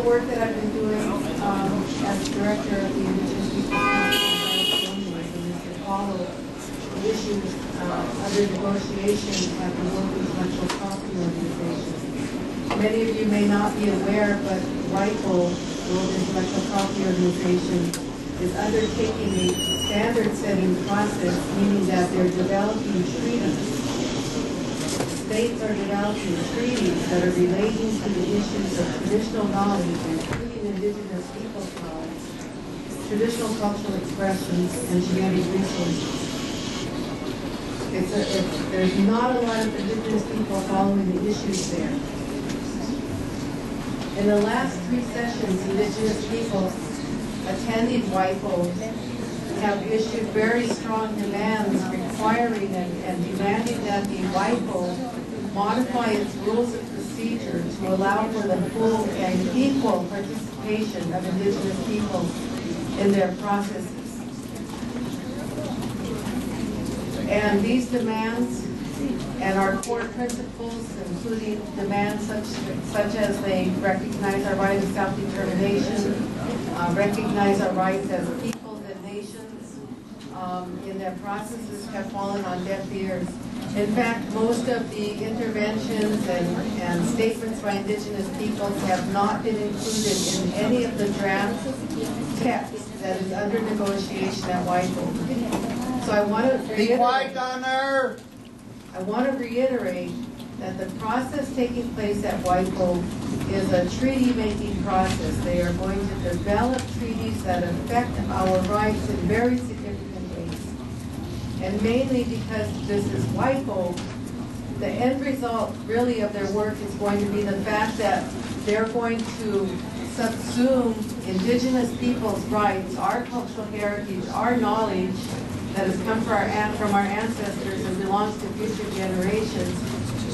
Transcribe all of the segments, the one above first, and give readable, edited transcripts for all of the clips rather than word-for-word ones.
work that I've been doing as director of the Indigenous Peoples Council is to follow the issues under negotiation at the World Intellectual Property Organization. Many of you may not be aware, but WIPO, World Intellectual Property Organization, is undertaking a standard-setting process, meaning that they're developing treaties. States are developing treaties that are relating to the issues of traditional knowledge, including indigenous peoples' knowledge, traditional cultural expressions, and genetic resources. There's not a lot of indigenous people following the issues there. In the last 3 sessions, indigenous people attending WIPO have issued very strong demands requiring and demanding that the WIPO modify its rules of procedure to allow for the full and equal participation of indigenous people in their processes. And these demands and our core principles, including demands such as they recognize our right of self-determination, recognize our rights as peoples and nations, in their processes have fallen on deaf ears. In fact, most of the interventions and statements by indigenous peoples have not been included in any of the draft text that is under negotiation at WIPO. So I want to reiterate, be quiet down there. I want to reiterate that the process taking place at WIPO is a treaty-making process. They are going to develop treaties that affect our rights in very significant ways. And mainly because this is WIPO, the end result really of their work is going to be the fact that they're going to subsume indigenous people's rights, our cultural heritage, our knowledge that has come from our ancestors and belongs to future generations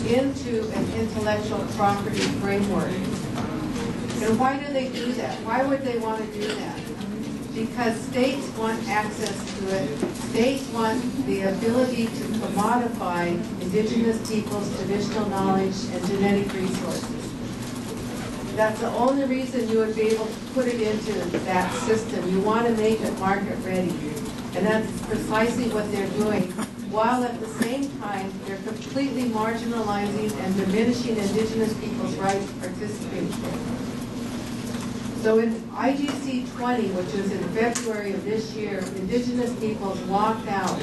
into an intellectual property framework. And why do they do that? Why would they want to do that? Because states want access to it. States want the ability to commodify indigenous people's traditional knowledge and genetic resources. That's the only reason you would be able to put it into that system. You want to make it market ready. And that's precisely what they're doing, while at the same time, they're completely marginalizing and diminishing indigenous people's right to participate. So in IGC 20, which was in February of this year, indigenous peoples walked out.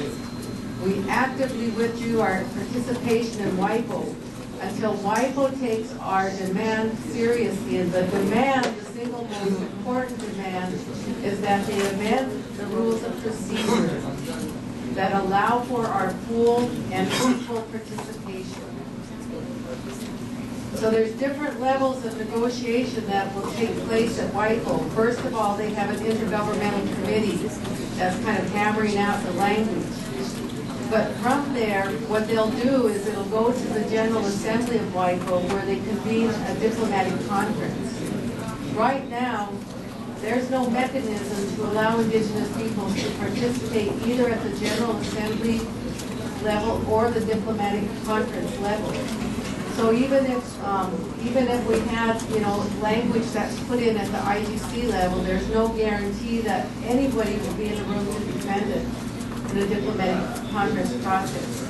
We actively withdrew our participation in WIPO until WIPO takes our demand seriously. And the demand, the single most important demand, is that they amend the rules of procedure that allow for our full and equal participation. So there's different levels of negotiation that will take place at WIPO. First of all, they have an intergovernmental committee that's kind of hammering out the language. But from there, what they'll do is it'll go to the General Assembly of WIPO where they convene a diplomatic conference. Right now, there's no mechanism to allow indigenous peoples to participate either at the General Assembly level or the diplomatic conference level. So even if we had, language that's put in at the IGC level, there's no guarantee that anybody will be in the room to defend it in the diplomatic conference process.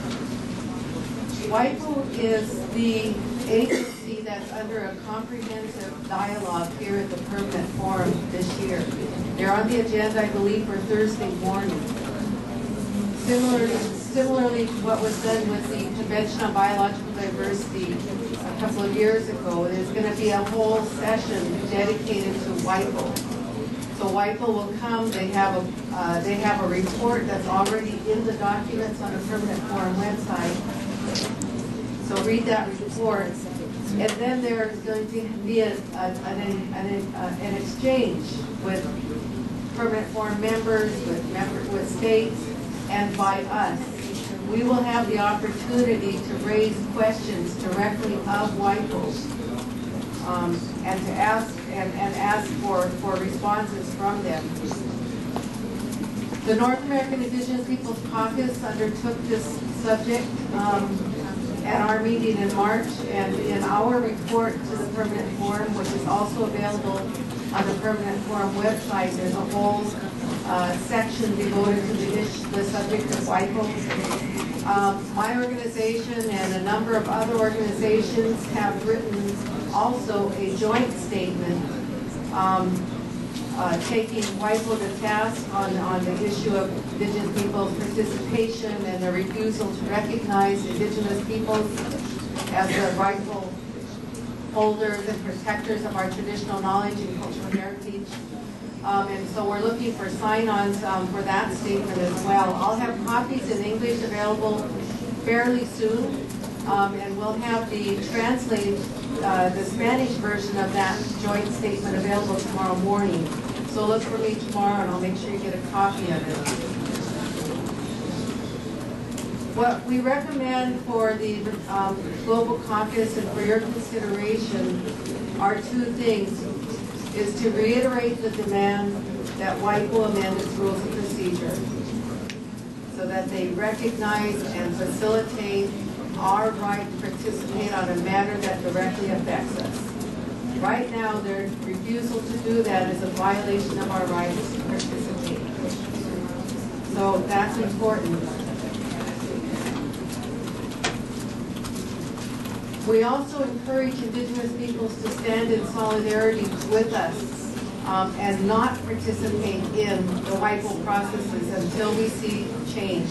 WIPO is the agency that's under a comprehensive dialogue here at the Permanent Forum this year. They're on the agenda, I believe, for Thursday morning. Similarly to what was done with the Convention on Biological Diversity a couple of years ago, there's going to be a whole session dedicated to WIPO. So WIPO will come. They have a report that's already in the documents on the Permanent Forum website. So read that report. And then there's going to be an exchange with Permanent Forum members, with states, and by us. We will have the opportunity to raise questions directly of WIPO and to ask for responses from them. The North American Indigenous Peoples Caucus undertook this subject at our meeting in March, and in our report to the Permanent Forum, which is also available on the Permanent Forum website, there's a whole section devoted to the subject of WIPO. My organization and a number of other organizations have written also a joint statement taking WIPO to task on the issue of Indigenous peoples' participation and the refusal to recognize Indigenous peoples as the rightful holders and protectors of our traditional knowledge and cultural heritage. And so we're looking for sign-ons for that statement as well. I'll have copies in English available fairly soon, and we'll have the translated, the Spanish version of that joint statement available tomorrow morning. So look for me tomorrow, and I'll make sure you get a copy of it. What we recommend for the Global Caucus and for your consideration are two things, is to reiterate the demand that WIPO amend its rules of procedure so that they recognize and facilitate our right to participate on a matter that directly affects us. Right now, their refusal to do that is a violation of our rights to participate. So that's important. We also encourage Indigenous peoples to stand in solidarity with us and not participate in the WIPO processes until we see change,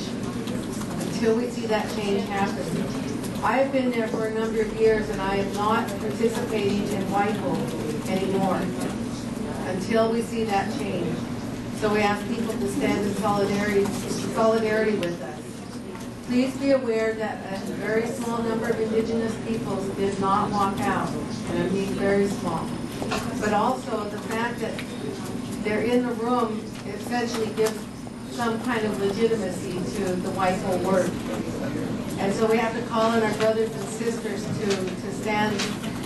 until we see that change happen. I have been there for a number of years, and I am not participating in WIPO anymore until we see that change. So we ask people to stand in solidarity with us. Please be aware that a very small number of Indigenous peoples did not walk out, and I mean very small. But also the fact that they're in the room essentially gives some kind of legitimacy to the WIPO work. And so we have to call on our brothers and sisters to stand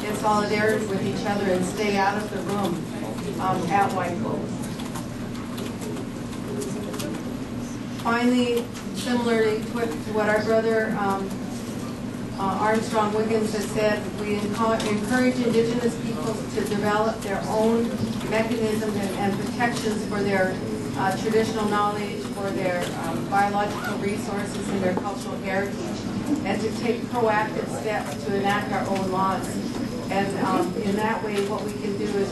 in solidarity with each other and stay out of the room at WIPO. Finally, similarly to what our brother Armstrong Wiggins has said, we encourage Indigenous peoples to develop their own mechanisms and protections for their traditional knowledge, for their biological resources and their cultural heritage, and to take proactive steps to enact our own laws. And in that way, what we can do is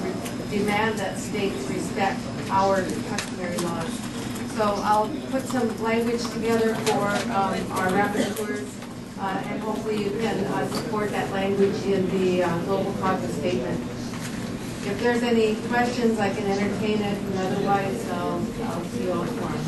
demand that states respect our customary laws. So I'll put some language together for our rapporteurs, and hopefully you can support that language in the Global Caucus statement. If there's any questions, I can entertain it, and otherwise I'll see you all tomorrow.